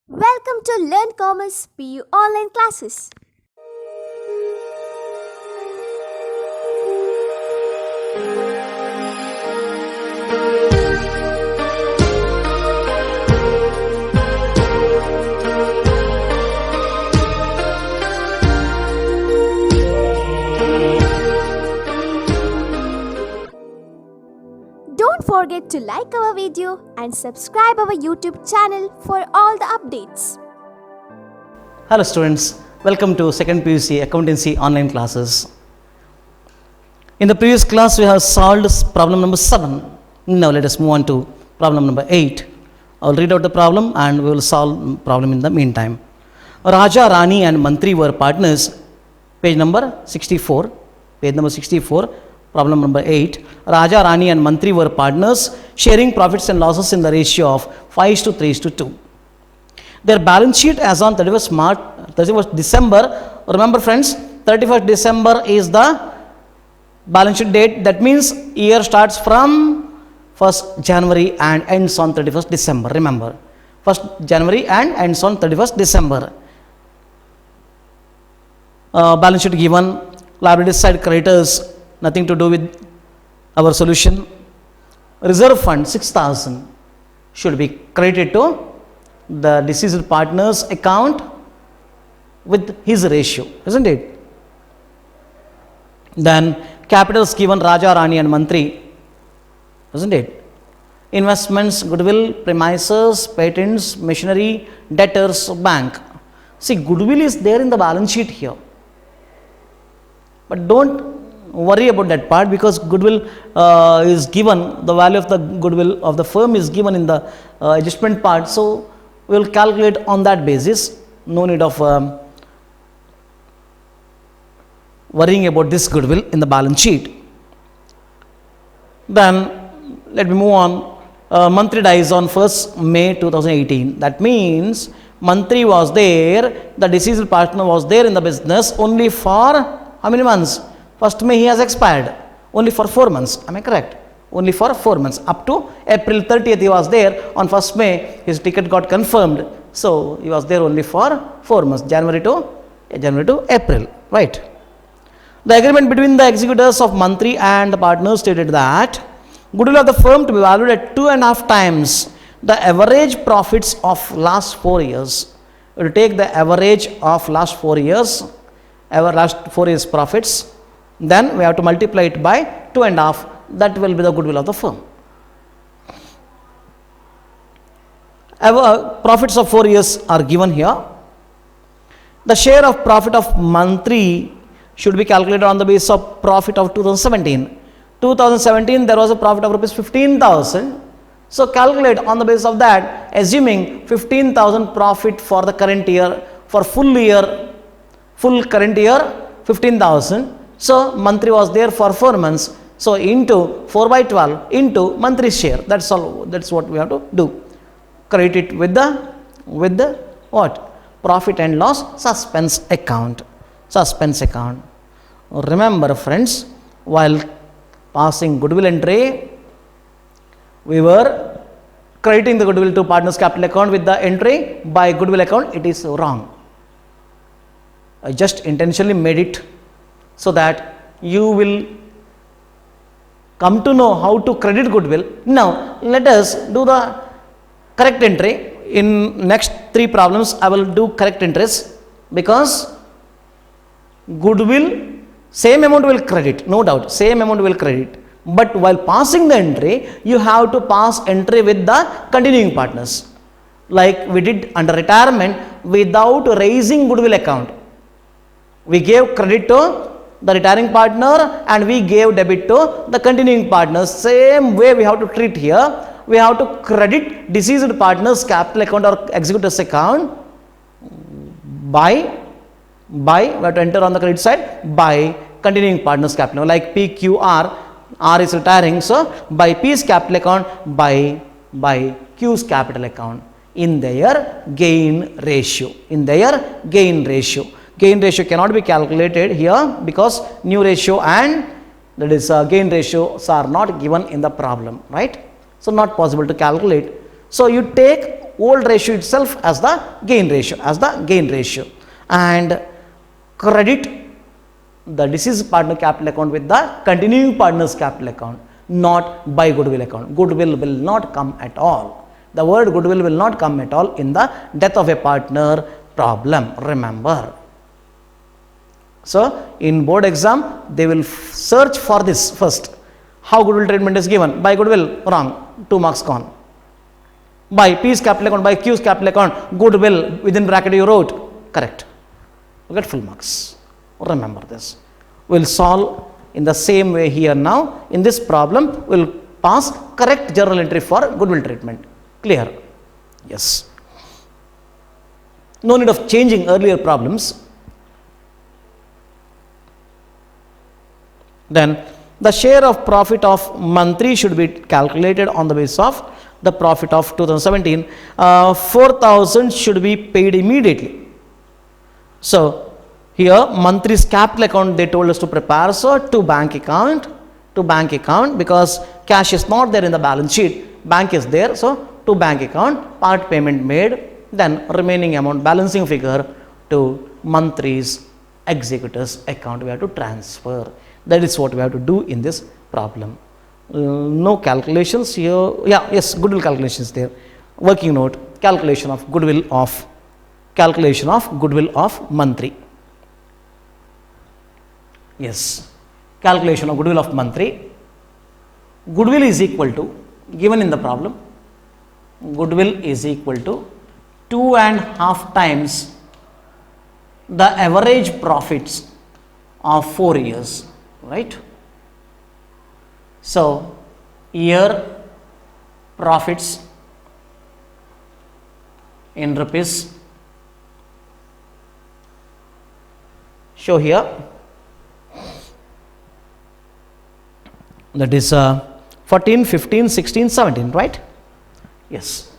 Welcome to Learn Commerce PU online classes. Don't forget to like our video and subscribe our YouTube channel for all the updates. Hello students, welcome to second PUC accountancy online classes. In the previous class we have solved problem number 7. Now let us move on to problem number 8. I will read out the problem and we will solve problem in the meantime. Raja, Rani and Mantri were partners. Page number 64. Page number 64. Problem number 8. Raja, Rani and Mantri were partners sharing profits and losses in the ratio of 5:3:2. Their balance sheet as on 31st December, remember friends, 31st December is the balance sheet date. That means year starts from 1st January and ends on 31st December. Remember, 1st January and ends on 31st December. Balance sheet given, liability side creditors, nothing to do with our solution. Reserve fund 6,000 should be credited to the deceased partner's account with his ratio, isn't it? Then capitals given Raja, Rani and Mantri, isn't it? Investments, goodwill, premises, patents, machinery, debtors, bank. See, goodwill is there in the balance sheet here. But don't worry about that part, because goodwill is given, the value of the goodwill of the firm is given in the adjustment part. So, we will calculate on that basis. No need of worrying about this goodwill in the balance sheet. Then, let me move on. Mantri dies on 1st May 2018. That means, Mantri was there, the deceased partner was there in the business only for how many months? 1st May he has expired, only for 4 months. Am I correct? Only for 4 months. Up to April 30th he was there. On 1st May his ticket got confirmed. So he was there only for 4 months, January to April. Right. The agreement between the executors of Mantri and the partners stated that goodwill of the firm to be valued at 2.5 times the average profits of last 4 years. We will take the average of last 4 years, last 4 years profits. Then we have to multiply it by 2.5. That will be the goodwill of the firm. Profits of 4 years are given here. The share of profit of Mantri should be calculated on the basis of profit of 2017. 2017 there was a profit of rupees 15,000. So calculate on the basis of that, assuming 15,000 profit for the current year, for full current year 15,000. So Mantri was there for 4 months. So into 4 by 12 into Mantri's share. That's all. That's what we have to do. Credit it with the what? Profit and loss suspense account. Suspense account. Remember friends, while passing goodwill entry, we were crediting the goodwill to partners capital account with the entry by goodwill account. It is wrong. I just intentionally made it so that you will come to know how to credit goodwill. Now, let us do the correct entry. In next 3 problems, I will do correct entries, because goodwill, same amount will credit, no doubt, same amount will credit. But while passing the entry, you have to pass entry with the continuing partners. Like we did under retirement, without raising goodwill account. We gave credit to the retiring partner and we gave debit to the continuing partners. Same way we have to treat here. We have to credit deceased partner's capital account or executor's account by we have to enter on the credit side by continuing partner's capital, like PQR, R is retiring, so by P's capital account by Q's capital account in their gain ratio. Gain ratio cannot be calculated here because new ratio and that is gain ratios are not given in the problem, right? So not possible to calculate. So you take old ratio itself as the gain ratio, and credit the deceased partner capital account with the continuing partner's capital account, not by goodwill account. Goodwill will not come at all. The word goodwill will not come at all in the death of a partner problem, remember. So, in board exam, they will search for this first. How goodwill treatment is given? By goodwill, wrong, 2 marks gone. By P's capital account, by Q's capital account, goodwill, within bracket you wrote, correct. You get full marks. Remember this. We will solve in the same way here now. In this problem, we will pass correct journal entry for goodwill treatment. Clear? Yes. No need of changing earlier problems. Then the share of profit of month 3 should be calculated on the basis of the profit of 2017. 4,000 should be paid immediately. So here month 3's capital account they told us to prepare, so to bank account because cash is not there in the balance sheet, bank is there, so to bank account, part payment made, then remaining amount balancing figure to month 3's executor's account we have to transfer. That is what we have to do in this problem. No calculations here. Yeah, yes, goodwill calculations there. Working note, calculation of goodwill of month 3. Yes, calculation of goodwill of month 3. Goodwill is equal to, given in the problem, goodwill is equal to 2.5 times the average profits of 4 years, right? So, year profits in rupees, show here, that is 14, 15, 16, 17, right? Yes.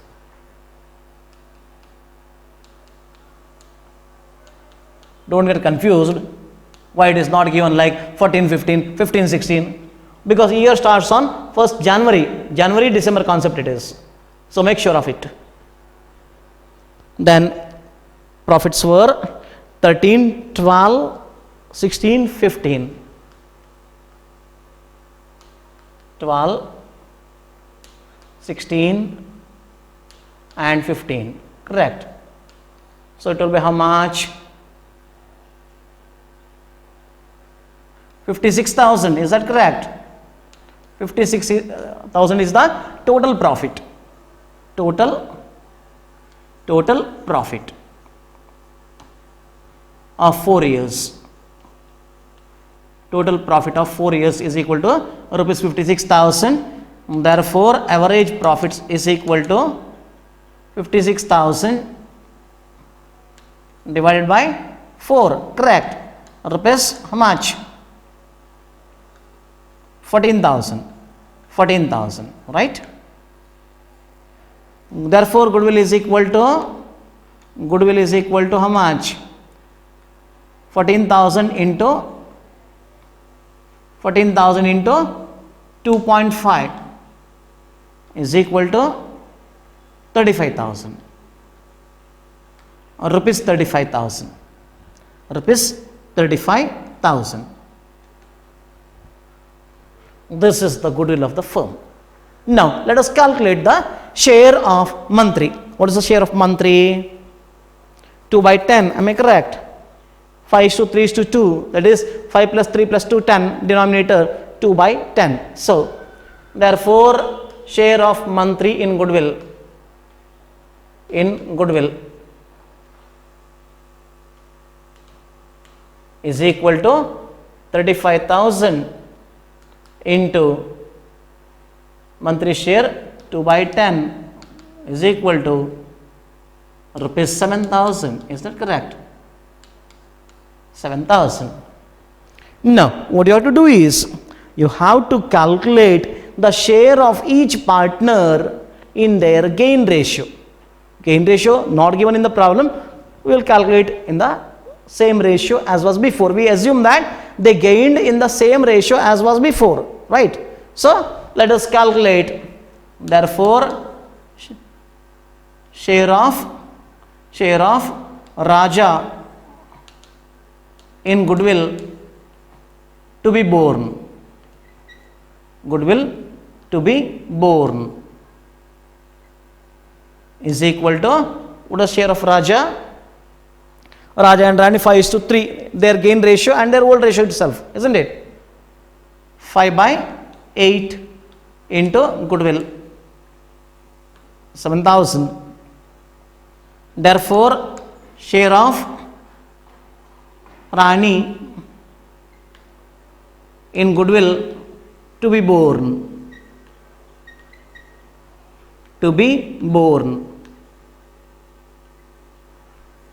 Don't get confused why it is not given like 14, 15, 15, 16. Because year starts on 1st January, December concept it is. So make sure of it. Then profits were 13, 12, 16, 15. 12, 16 and 15, correct. So it will be how much? 56,000, is that correct? 56,000 is the total profit. Total profit of 4 years. Total profit of 4 years is equal to rupees 56,000. Therefore, average profits is equal to 56,000 divided by 4. Correct. Rupees how much? 14,000. 14,000, right? Therefore, goodwill is equal to how much? 14,000 into 2.5 is equal to 35,000 or rupees 35,000. Rupees 35,000. This is the goodwill of the firm. Now, let us calculate the share of month 3. What is the share of month 3? 2 by 10, am I correct? 5:3:2, that is 5 plus 3 plus 2, 10, denominator 2 by 10. So, therefore, share of month 3 in goodwill is equal to 35,000 into monthly share 2 by 10 is equal to rupees 7,000. Is that correct? 7,000. Now, what you have to do is you have to calculate the share of each partner in their gain ratio. Gain ratio not given in the problem, we will calculate in the same ratio as was before. We assume that they gained in the same ratio as was before, right? So, let us calculate. Therefore, share of Raja in goodwill to be born. Goodwill to be born is equal to, what is share of Raja? Raja and Rani 5:3, their gain ratio and their old ratio itself, isn't it? 5/8 into goodwill, 7,000. Therefore, share of Rani in goodwill to be born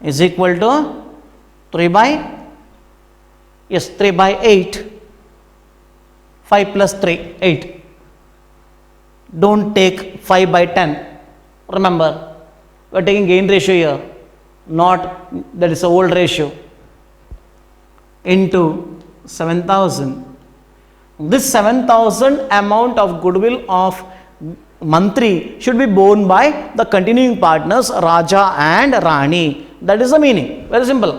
is equal to 3/8. 5 plus 3, 8. Don't take 5/10. Remember, we are taking gain ratio here, not that is a old ratio, into 7,000. This 7,000 amount of goodwill of Mantri should be borne by the continuing partners Raja and Rani. That is the meaning. Very simple.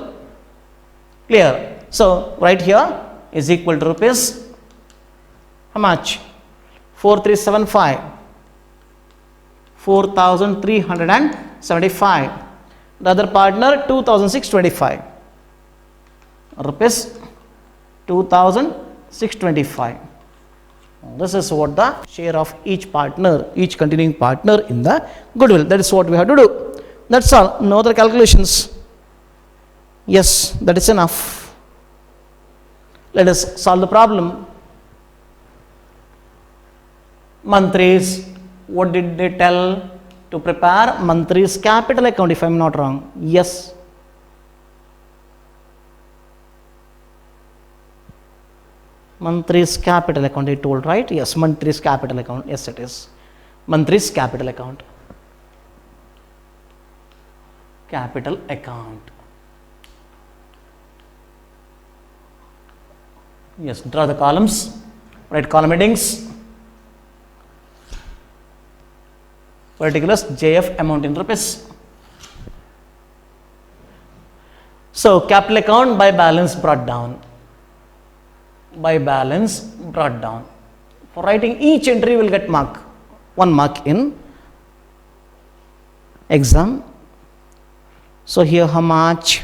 Clear? So, right here is equal to rupees, how much? 4,375. 4,375. The other partner 2,625. Rupees 2,625. This is what the share of each partner, each continuing partner in the goodwill. That is what we have to do. That's all. No other calculations. Yes, that is enough. Let us solve the problem. Mantris, what did they tell to prepare? Mantris capital account, if I am not wrong. Yes. Mantris capital account, I told, right? Yes, Mantris capital account. Yes, it is. Mantris capital account. Capital account. Yes, draw the columns, write column headings. Particulars, JF amount in rupees. So, capital account by balance brought down. By balance brought down. For writing each entry, will get mark, 1 mark in exam. So, here how much?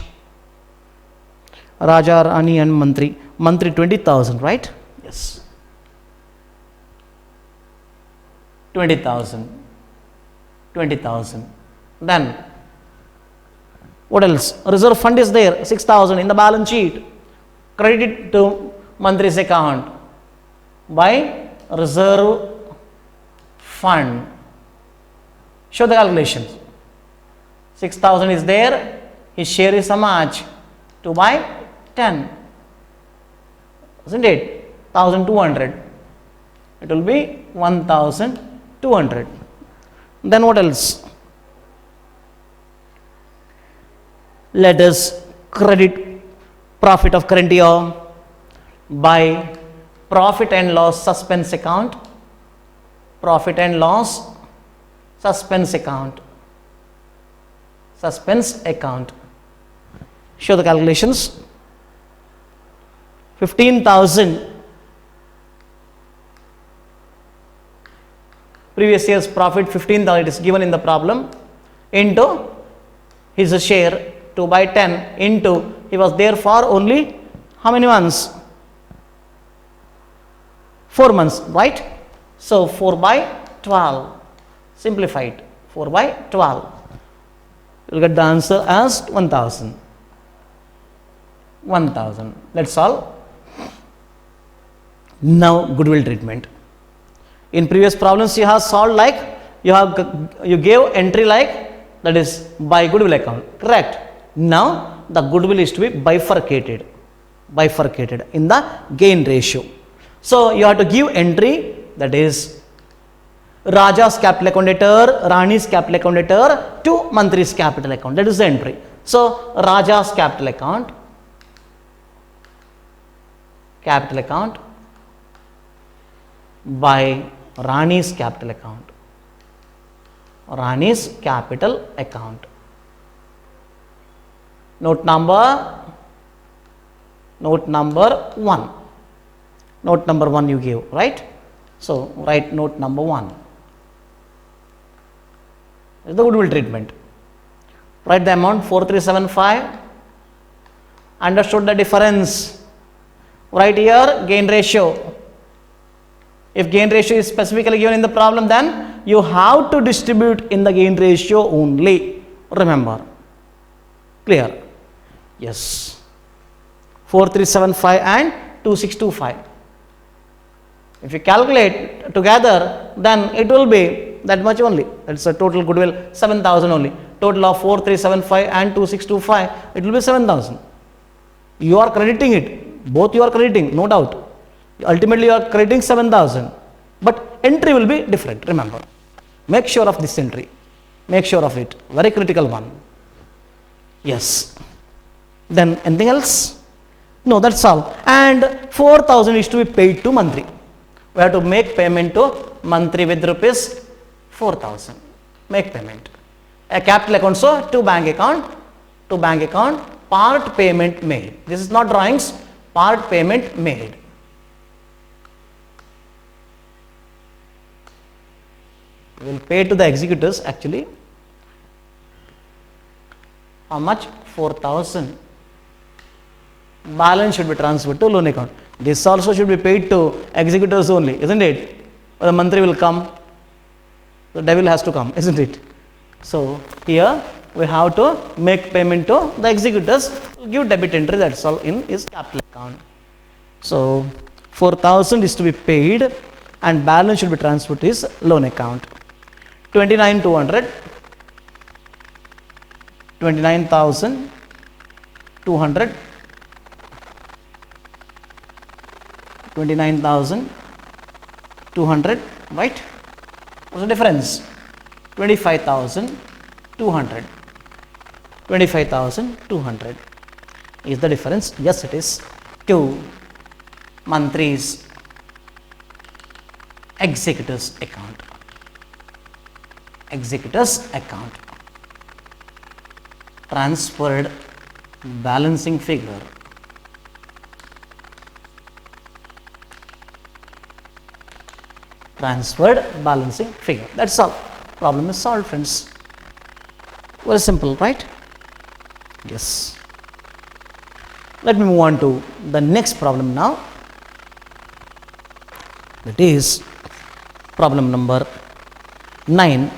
Raja, Rani and Mantri. Mantri 20,000, right? Yes. 20,000. 20,000. Then, what else? Reserve fund is there, 6,000 in the balance sheet. Credit to Mantri's account by reserve fund. Show the calculations. 6,000 is there. His share is how much? 2/10. Isn't it? 1,200. It will be 1,200. Then what else? Let us credit profit of current year by profit and loss suspense account. Profit and loss suspense account. Suspense account. Show the calculations. 15,000 previous year's profit, 15,000, it is given in the problem, into his share 2/10 into, he was there for only how many months? 4 months, right? So 4/12, simplified, 4/12, you will get the answer as 1,000. 1,000. That's all. Now goodwill treatment. In previous problems you have solved like, you gave entry like, that is by goodwill account, correct? Now the goodwill is to be bifurcated in the gain ratio. So you have to give entry, that is Raja's capital account debtor, Rani's capital account debtor to Mantri's capital account. That is the entry. So Raja's capital account by Rani's capital account. Rani's capital account. Note number 1. Note number 1 you gave, right? So write note number 1. This is the goodwill treatment. Write the amount 4375. Understood the difference. Write here gain ratio. If gain ratio is specifically given in the problem, then you have to distribute in the gain ratio only. Remember. Clear? Yes. 4375 and 2625. If you calculate together, then it will be that much only. That's a total goodwill 7,000 only. Total of 4375 and 2625, it will be 7,000. You are crediting it. Both you are crediting, no doubt. Ultimately, you are crediting 7,000. But entry will be different, remember. Make sure of this entry. Make sure of it. Very critical one. Yes. Then anything else? No, that's all. And 4,000 is to be paid to Mantri. We have to make payment to Mantri with rupees 4,000. Make payment. A capital account, so to bank account, part payment made. This is not drawings, part payment made. We will pay to the executors actually. How much? 4,000. Balance should be transferred to loan account. This also should be paid to executors only, isn't it? The Mantri will come. The devil has to come, isn't it? So here we have to make payment to the executors, give debit entry, that's all in his capital account. So 4,000 is to be paid and balance should be transferred to his loan account. 29,200, 29,200, 29,200, right? What's the difference? 25,200. 25,200 is the difference. Yes, it is. To Mantri's executors account. Executors account. Transferred balancing figure. Transferred balancing figure. That's all. Problem is solved, friends. Very simple, right? Yes. Let me move on to the next problem now. That is problem number 9.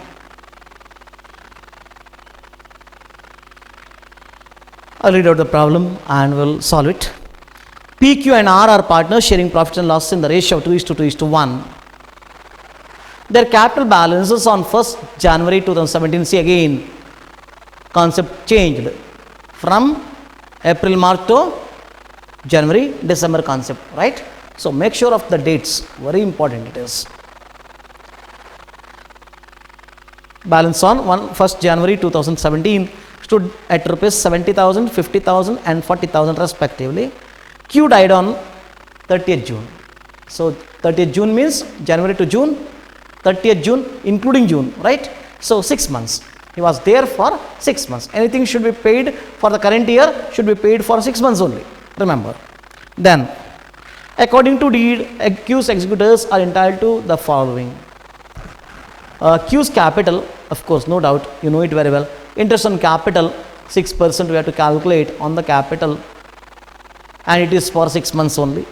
I'll read out the problem and we'll solve it. PQ and R are partners sharing profits and losses in the ratio of 2:1. Their capital balances on 1st January 2017. See again, concept changed from April, March to January, December concept, right? So make sure of the dates, very important it is. Balance on 1st January 2017 stood at rupees 70,000, 50,000 and 40,000 respectively. Q died on 30th June. So 30th June means January to June, 30th June including June, right? So 6 months. He was there for 6 months. Anything should be paid for the current year should be paid for 6 months only. Remember. Then, according to deed, Q's executors are entitled to the following. Q's capital, of course, no doubt, you know it very well. Interest on capital, 6% we have to calculate on the capital, and it is for 6 months only.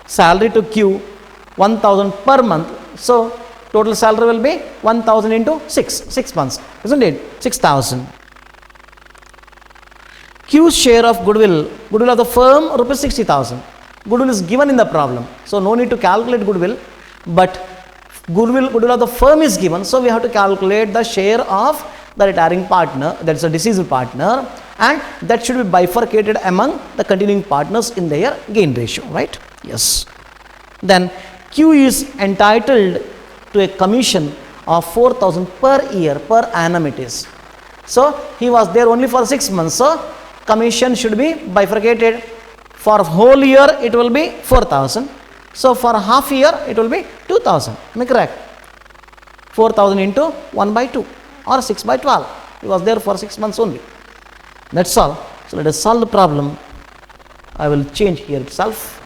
Salary to Q, 1,000 per month. So, total salary will be 1,000 into 6 months, isn't it? 6,000. Q's share of goodwill of the firm, rupees 60,000. Goodwill is given in the problem, so no need to calculate goodwill, but goodwill of the firm is given, so we have to calculate the share of the retiring partner, that is a deceased partner, and that should be bifurcated among the continuing partners in their gain ratio, right? Yes. Then Q is entitled to a commission of 4,000 per year, per annum it is. So he was there only for 6 months, so commission should be bifurcated. For whole year it will be 4,000. So for half year it will be 2,000. Am I correct? 4,000 into 1 by 2 or 6 by 12. He was there for 6 months only. That's all. So let us solve the problem. I will change here itself.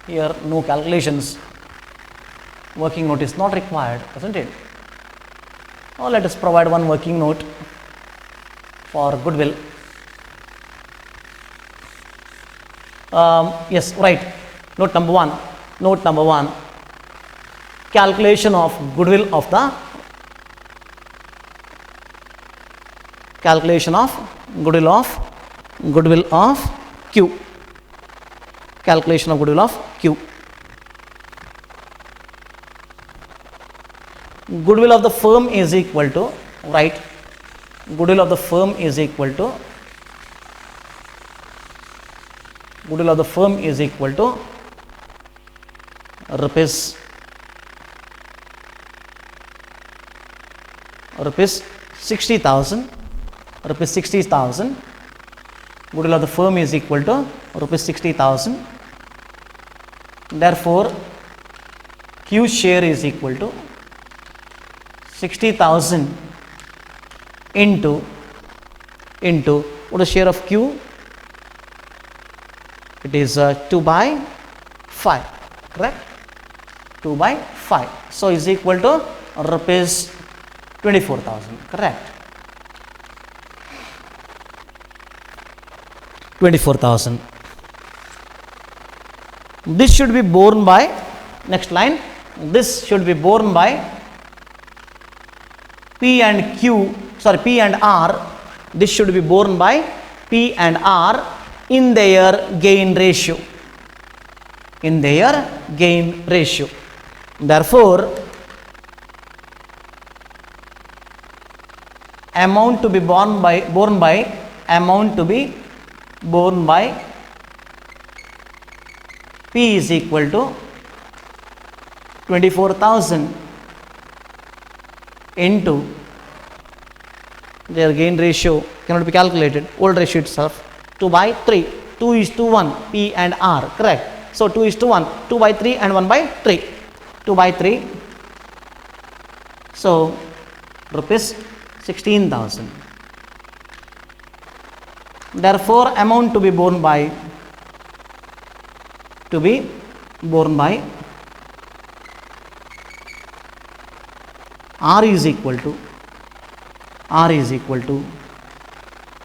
Here no calculations. Working note is not required, isn't it? Now let us provide one working note for goodwill. Yes, right. Note number one. Note number one. Calculation of goodwill of the goodwill of Q. Calculation of goodwill of Q. Goodwill of the firm is equal to, right? Goodwill of the firm is equal to rupees 60,000. Goodwill of the firm is equal to rupees 60,000. Therefore, Q share is equal to 60,000 into what is share of Q? It is 2 by 5, correct? 2 by 5. So is equal to rupees 24,000, correct? 24,000. This should be borne by, next line, this should be borne by P and R. This should be borne by P and R in their gain ratio. Therefore, amount to be borne by P is equal to 24,000 into their gain ratio cannot be calculated, old ratio itself, 2 by 3, 2 is to 1, P and R, correct? So 2 is to 1, 2 by 3 and 1 by 3, 2 by 3. So rupees 16,000. Therefore, amount to be borne by R is equal to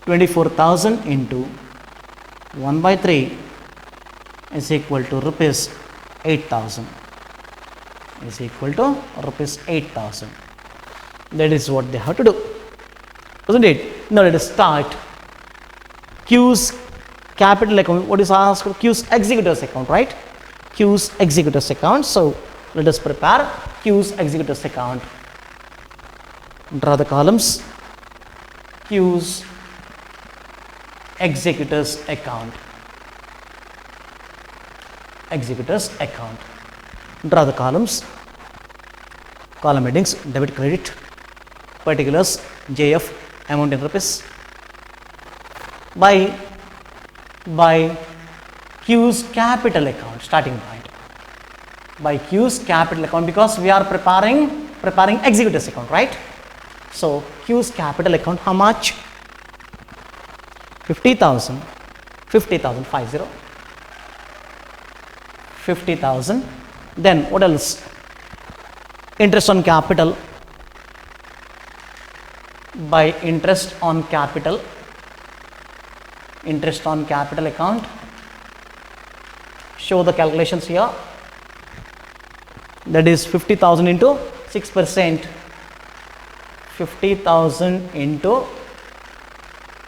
24,000 into 1 by 3 is equal to rupees 8,000. That is what they have to do, isn't it? Now let us start. Q's capital account. What is asked? Q's executors account, right? Q's executors account. So let us prepare Q's executors account. Draw the columns. Q's executors account. Draw the columns. Column headings: debit, credit. Particulars: JF, amount in rupees. By Q's capital account, starting point. By Q's capital account, because we are preparing executors account, right? So Q's capital account, how much? 50,000. 50,000. Then what else? Interest on capital. By interest on capital account. Show the calculations here. That is 50,000 into 6%. 50,000 into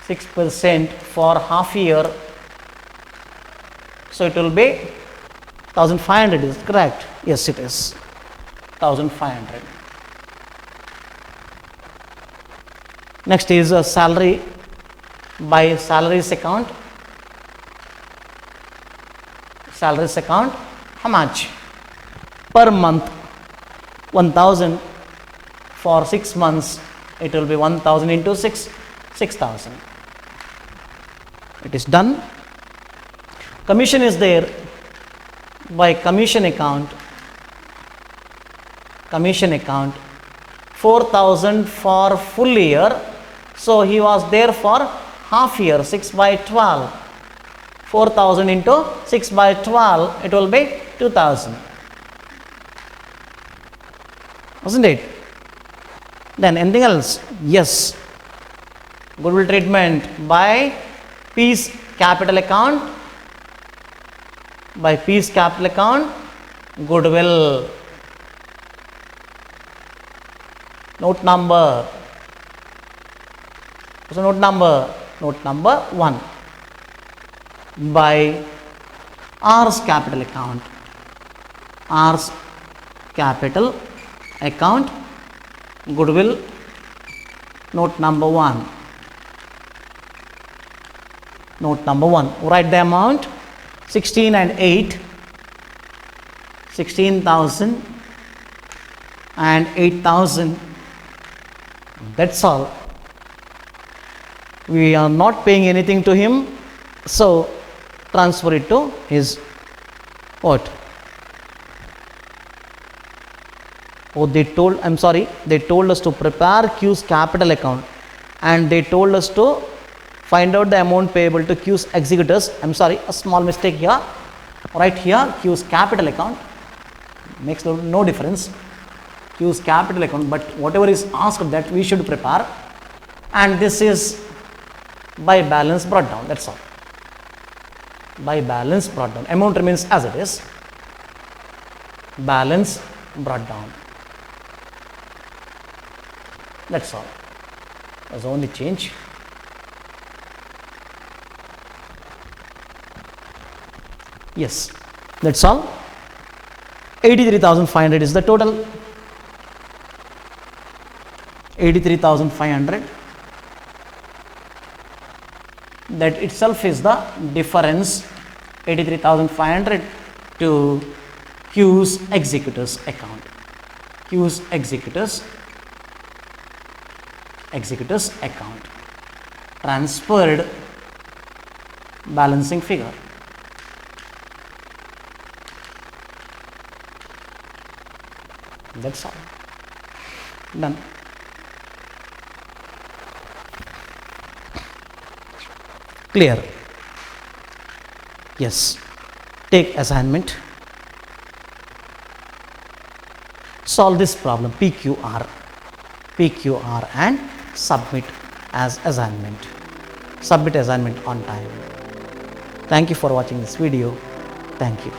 6% for half year. So it will be 1,500. Is it correct? Yes, it is 1,500. Next is a salary. By salaries account. How much? Per month 1,000. For 6 months it will be 1,000 into 6, 6,000. It is done. Commission is there by commission account 4,000 for full year. So he was there for half year, 6 by 12. 4,000 into 6 by 12, it will be 2,000. Wasn't it? Then anything else? Yes. Goodwill treatment by Peace capital account. By Peace capital account, goodwill. Note number. So note number 1. By R's capital account. R's capital account, goodwill. Note number 1. Note number 1. Write the amount 16 and 8. 16,000 and 8,000. That's all. We are not paying anything to him, so transfer it to his what? Oh, they told us to prepare Q's capital account, and they told us to find out the amount payable to Q's executors. I'm sorry, a small mistake here. Right here, Q's capital account makes no difference. Q's capital account, but whatever is asked that we should prepare, and this is by balance brought down. That's all. By balance brought down. Amount remains as it is. Balance brought down. That's all. That's the only change. Yes, that's all. 83,500 is the total. 83,500. That itself is the difference. 83,500 to Q's executors account. Q's executors account. Transferred balancing figure. That's all. Done. Clear? Yes. Take assignment. Solve this problem PQR and submit as assignment. Submit assignment on time. Thank you for watching this video. Thank you.